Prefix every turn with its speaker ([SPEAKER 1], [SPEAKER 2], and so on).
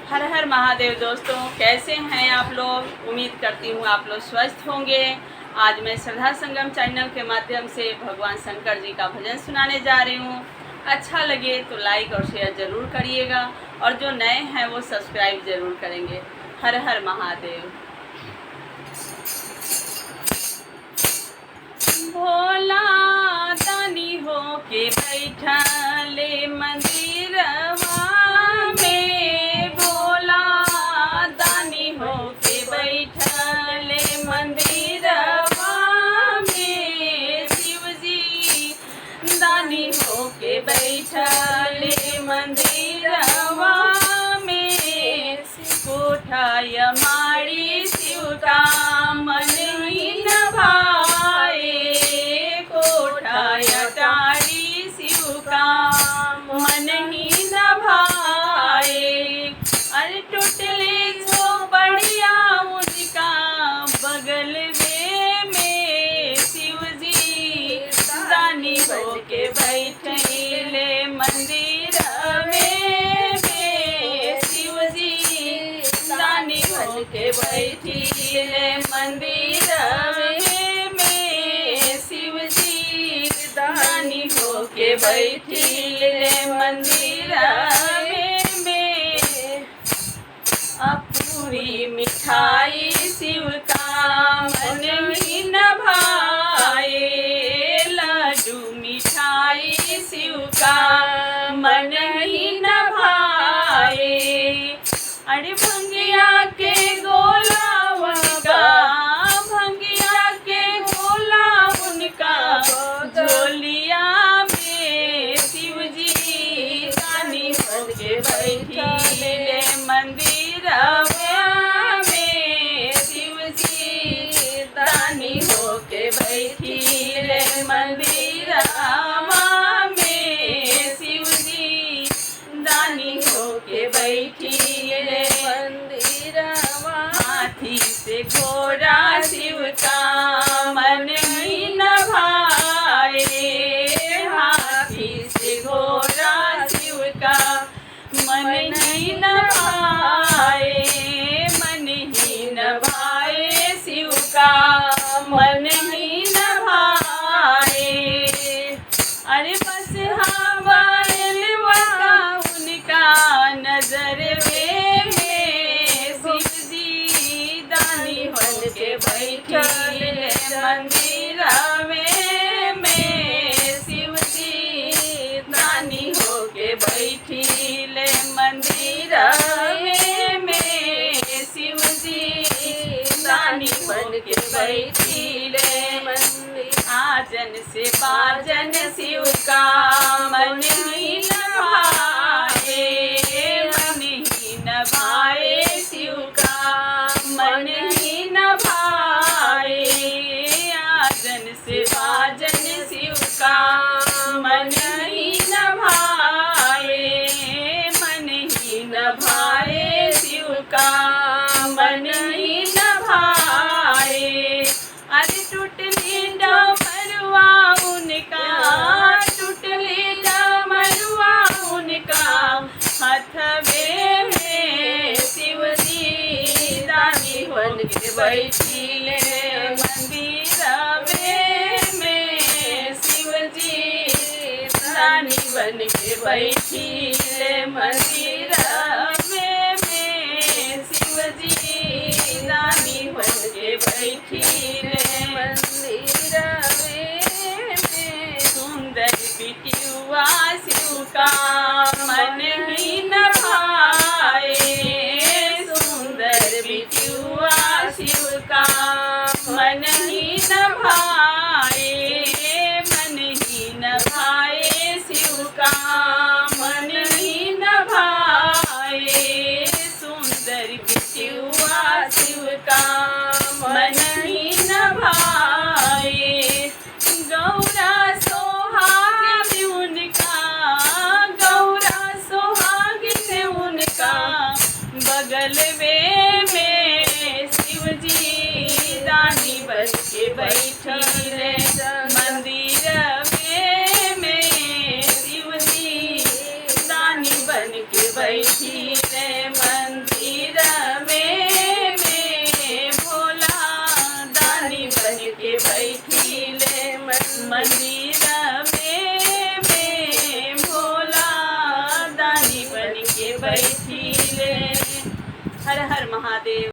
[SPEAKER 1] हर हर महादेव दोस्तों, कैसे हैं आप लोग। उम्मीद करती हूँ आप लोग स्वस्थ होंगे। आज मैं श्रद्धा संगम चैनल के माध्यम से भगवान शंकर जी का भजन सुनाने जा रही हूँ। अच्छा लगे तो लाइक और शेयर ज़रूर करिएगा और जो नए हैं वो सब्सक्राइब ज़रूर करेंगे। हर हर महादेव। भोला दानी हो के बैठले मंदिरवा में, भोला दानी हो के बैठले मंदिरवा में, शिव जी दानी हो के बैठले मंदिरवा में, कोठाय माड़ी शिव का मन ही न भाए, टाड़ी शिव का मन ही न भाए। अरे टूटले झोपड़िया उनका बगल में, शिव जी दानी हो के बैठले मंदिर में, शिव जी दानी हो के बैठले मंदिर के बैठिले मंदिर में। पूरी मिठाई शिव का मन ही न भाए, लड्डू मिठाई शिव का मन ही न भाए। अरे भंगिया के गोला उनका, भंगिया के गोला उनका झोलिया बैठिले मंदिर में, शिव जी दानी हो के बैठिले मंदिर में, शिव जी दानी हो के बैठिले मंदिर। हाथी से घोड़ा शिव का मन ही न भाए, हाथी से घोड़ा शिव का मन ही न भाए, मन ही न भाए शिव का मन ही न भाए। अरे बस बैलवा उनका नजर में, शिव जी दानी हो के बैठले मंदिर में, शिव जी दानी हो के बैठिले मंदिर में, शिव जी दानी बन के बैठिले मंदिर। आजन से बाजन शिव का मन ही न भाए, मन ही न भाए शिव का मन ही न भाए। आजन से बाजन शिव का मन ही न भाए, मन ही न भाए शिव का मन ही न भाए। अरे टूटले डमरुआ उनका, टूटले डमरुआ उनका हथवे में, शिव जी दानी बन के बैठिले मंदिर में, शिव जी दानी बन के बैठिले मंदिर में, शिव जी दानी बन के बैठिले मंदिर में। सुंदर बिटिया शिव का मन ही न भाए, सुंदर बिटिया शिव का मन ही न भाए, मन ही न भाए शिव का मन ही न भाए। सुंदर बिटिया शिव का मन ही न भाए। गौरा सोहागिन उनका, गौरा सोहागिन उनका बगल में, शिव जी दानी बन के बैठिले मंदिर में, शिव जी दानी बन के बैठिले मंदिर मंदिर में भोला दानी बन के बैठी ले। हर हर महादेव।